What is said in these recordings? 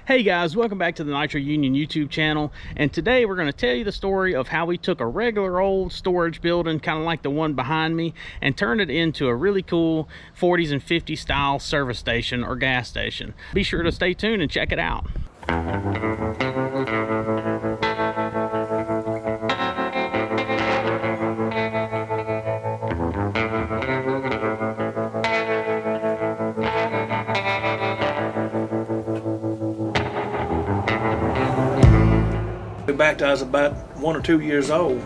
Hey guys, welcome back to the Nitro Union YouTube channel, and today we're going to tell you the story of how we took a regular old storage building, kind of like the one behind me, and turned it into a really cool 40s and 50s style service station or gas station. Be sure to stay tuned and check it out. Back to I was about 1 or 2 years old.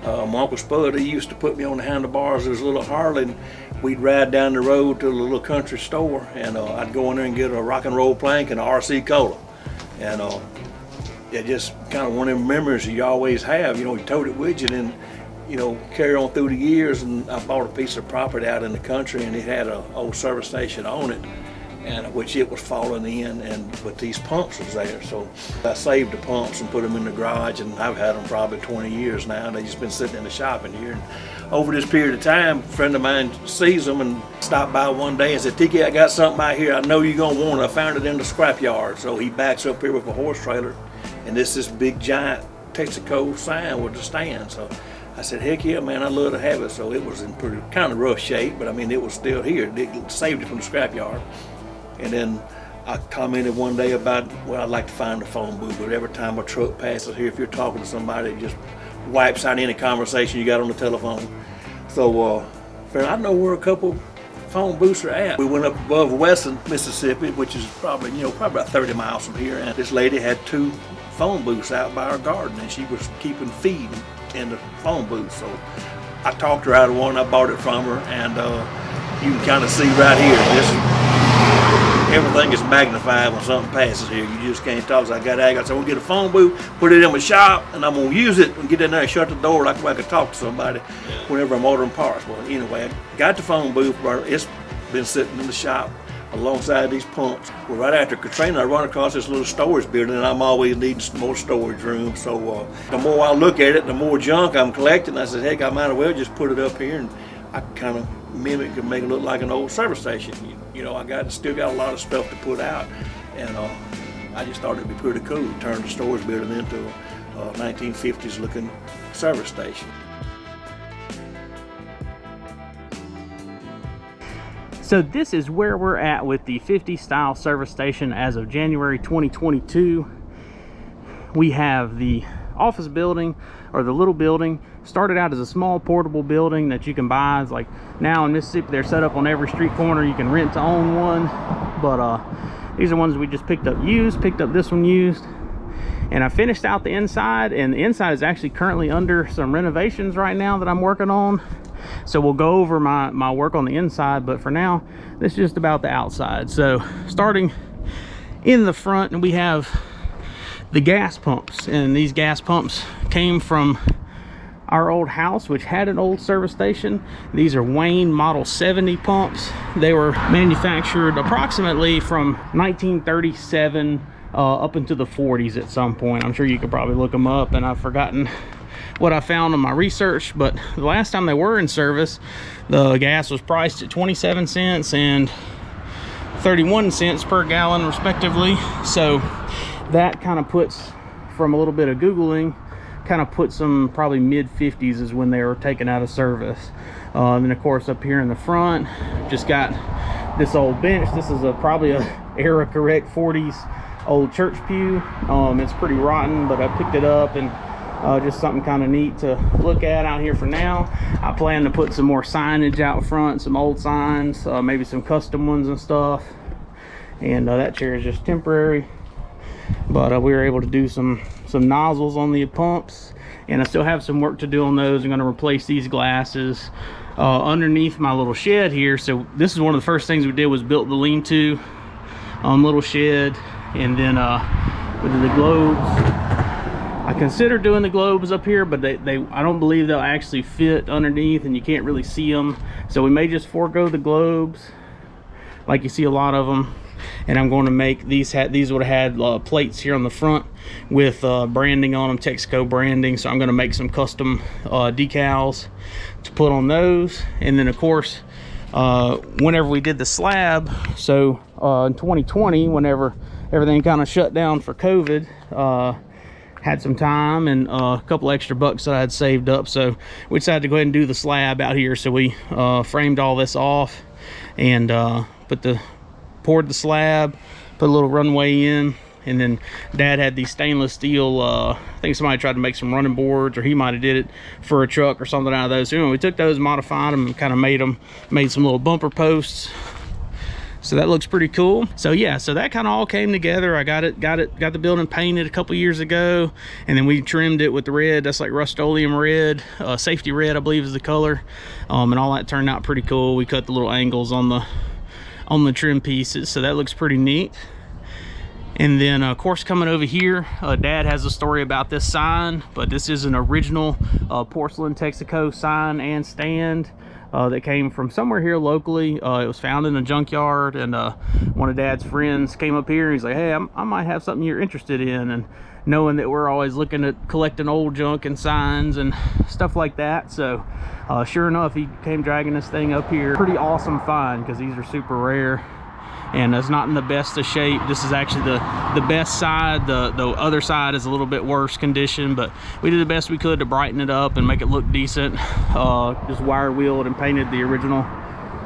My Uncle Spud, he used to put me on the handlebars of his little Harley, and we'd ride down the road to the little country store, and I'd go in there and get a rock and roll plank and a RC cola. And it just kind of one of them memories that you always have. You know, you toted it with you, and then, you know, carry on through the years. And I bought a piece of property out in the country, and it had an old service station on it, and which it was falling in, but these pumps was there. So I saved the pumps and put them in the garage, and I've had them probably 20 years now, and they just been sitting in the shop in here. And over this period of time, a friend of mine sees them and stopped by one day and said, "Tiki, I got something out here I know you're gonna want it. I found it in the scrap yard." So he backs up here with a horse trailer, and this big giant Texaco sign with the stand. So I said, "Heck yeah, man, I'd love to have it." So it was in pretty kind of rough shape, but I mean, it was still here. It saved it from the scrap yard. And then I commented one day about, well, I'd like to find a phone booth, but every time a truck passes here, if you're talking to somebody, it just wipes out any conversation you got on the telephone. So I know where a couple phone booths are at. We went up above Wesson, Mississippi, which is probably about 30 miles from here, and this lady had 2 phone booths out by her garden, and she was keeping feed in the phone booth. So I talked her out of one, I bought it from her, and you can kind of see right here, everything is magnified when something passes here. You just can't talk. So I said, we'll get a phone booth, put it in my shop, and I'm going to use it and get in there and shut the door like I could talk to somebody whenever I'm ordering parts. Well, anyway, I got the phone booth. It's been sitting in the shop alongside these pumps. Well, right after Katrina, I run across this little storage building, and I'm always needing some more storage room. So the more I look at it, the more junk I'm collecting. I said, heck, I might as well just put it up here, and I kind of mimic and make it look like an old service station. You know, I still got a lot of stuff to put out, and I just thought it'd be pretty cool to turn the storage building into a 1950s looking service station. So this is where we're at with the 50 style service station as of January 2022. We have the office building, or the little building. Started out as a small portable building that you can buy. It's like now in Mississippi they're set up on every street corner. You can rent to own one, but these are ones we just picked up this one used, and I finished out the inside, and the inside is actually currently under some renovations right now that I'm working on. So we'll go over my work on the inside, but for now this is just about the outside. So starting in the front, and we have the gas pumps, and these gas pumps came from our old house, which had an old service station. These are Wayne Model 70 pumps. They were manufactured approximately from 1937 up into the 40s at some point. I'm sure you could probably look them up, and I've forgotten what I found on my research, but the last time they were in service, the gas was priced at 27 cents and 31 cents per gallon respectively. So that kind of puts, from a little bit of Googling, kind of puts them probably mid-50s is when they were taken out of service. And then of course up here in the front, just got this old bench. This is probably a era correct 40s old church pew. It's pretty rotten, but I picked it up, and just something kind of neat to look at out here for now. I plan to put some more signage out front, some old signs, maybe some custom ones and stuff. And that chair is just temporary, but we were able to do some nozzles on the pumps, and I still have some work to do on those. I'm going to replace these glasses underneath my little shed here. So this is one of the first things we did, was built the lean-to little shed, and then we did the globes. I considered doing the globes up here, but I don't believe they'll actually fit underneath, and you can't really see them. So we may just forego the globes, like you see a lot of them. And I'm going to make these would have had plates here on the front with branding on them, Texaco branding. So I'm going to make some custom decals to put on those. And then of course, whenever we did the slab, so in 2020, whenever everything kind of shut down for COVID, had some time and a couple extra bucks that I had saved up, so we decided to go ahead and do the slab out here. So we framed all this off and poured the slab, put a little runway in, and then Dad had these stainless steel, I think somebody tried to make some running boards, or he might have did it for a truck or something out of those. So anyway, we took those, modified them, and kind of made some little bumper posts. So that looks pretty cool. So yeah, so that kind of all came together. I got the building painted a couple years ago, and then we trimmed it with the red. That's like Rust-Oleum red, safety red, I believe is the color, and all that turned out pretty cool. We cut the little angles on the trim pieces, so that looks pretty neat. And then of course, coming over here, Dad has a story about this sign, but this is an original porcelain Texaco sign and stand that came from somewhere here locally. It was found in a junkyard, and one of Dad's friends came up here and he's like, hey, I might have something you're interested in. And knowing that we're always looking at collecting old junk and signs and stuff like that, so sure enough, he came dragging this thing up here. Pretty awesome find, because these are super rare and it's not in the best of shape. This is actually the best side. The other side is a little bit worse condition, but we did the best we could to brighten it up and make it look decent. Just wire wheeled and painted the original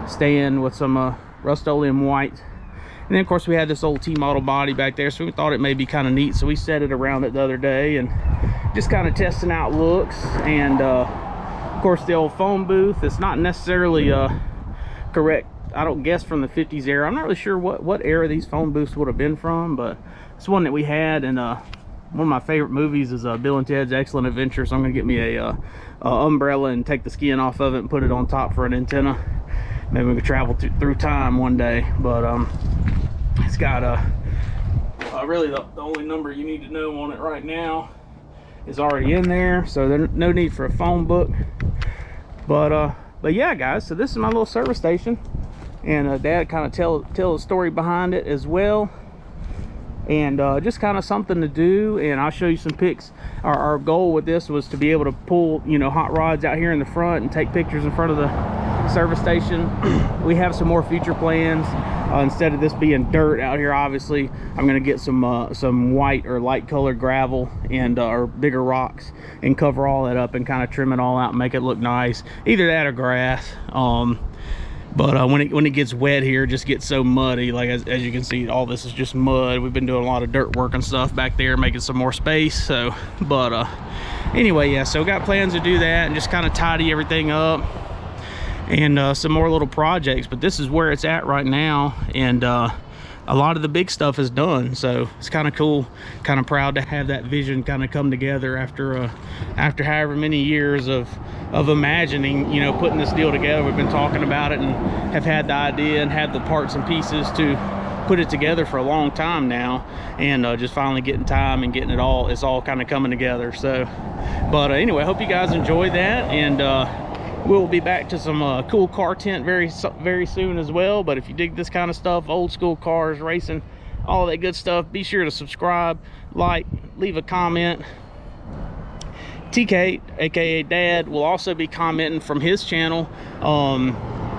stand with some Rust-Oleum white. And then of course we had this old T-model body back there, so we thought it may be kind of neat, so we set it around it the other day and just kind of testing out looks. And of course the old phone booth, it's not necessarily correct, I don't guess, from the 50s era. I'm not really sure what era these phone booths would have been from, but it's one that we had. And one of my favorite movies is Bill and Ted's Excellent Adventure, so I'm gonna get me a umbrella and take the skin off of it and put it on top for an antenna. Maybe we could travel through time one day. But it's got really the only number you need to know on it right now is already in there, so there's no need for a phone book. But yeah, guys, so this is my little service station, and Dad kind of tell the story behind it as well, and just kind of something to do. And I'll show you some pics. Our goal with this was to be able to pull, you know, hot rods out here in the front and take pictures in front of the service station. We have some more future plans. Instead of this being dirt out here, obviously I'm going to get some white or light colored gravel and or bigger rocks and cover all that up and kind of trim it all out and make it look nice. Either that or grass. But when it gets wet here, it just gets so muddy. Like as you can see, all this is just mud. We've been doing a lot of dirt work and stuff back there, making some more space. So, but anyway, yeah, so got plans to do that and just kind of tidy everything up, and some more little projects. But this is where it's at right now, and a lot of the big stuff is done, so it's kind of cool. Kind of proud to have that vision kind of come together after however many years of imagining, you know, putting this deal together. We've been talking about it and have had the idea and had the parts and pieces to put it together for a long time now, and just finally getting time and getting it all, it's all kind of coming together. So but anyway, I hope you guys enjoyed that, and we'll be back to some cool car tent very soon as well. But if you dig this kind of stuff, old school cars, racing, all that good stuff, be sure to subscribe, like, leave a comment. TK, aka Dad, will also be commenting from his channel.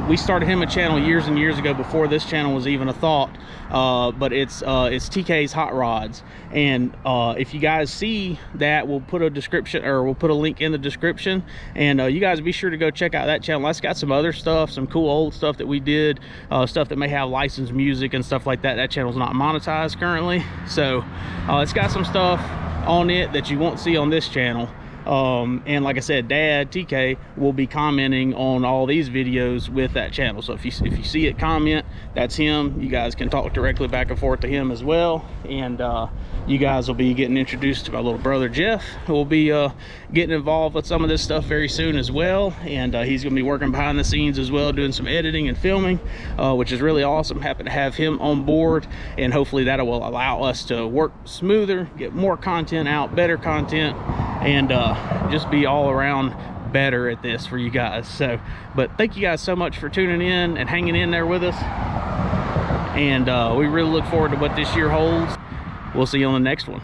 We started him a channel years and years ago, before this channel was even a thought. But it's TK's Hot Rods, and if you guys see that, we'll put a description, or we'll put a link in the description, and you guys be sure to go check out that channel. That's got some other stuff, some cool old stuff that we did, stuff that may have licensed music and stuff like that. That channel's not monetized currently, so it's got some stuff on it that you won't see on this channel. And like I said, Dad, TK, will be commenting on all these videos with that channel. So if you see it, comment, that's him. You guys can talk directly back and forth to him as well. And you guys will be getting introduced to my little brother Jeff, who will be getting involved with some of this stuff very soon as well. And he's going to be working behind the scenes as well, doing some editing and filming, which is really awesome. Happen to have him on board, and hopefully that will allow us to work smoother, get more content out, better content, and just be all around better at this for you guys. So, but thank you guys so much for tuning in and hanging in there with us, and we really look forward to what this year holds. We'll see you on the next one.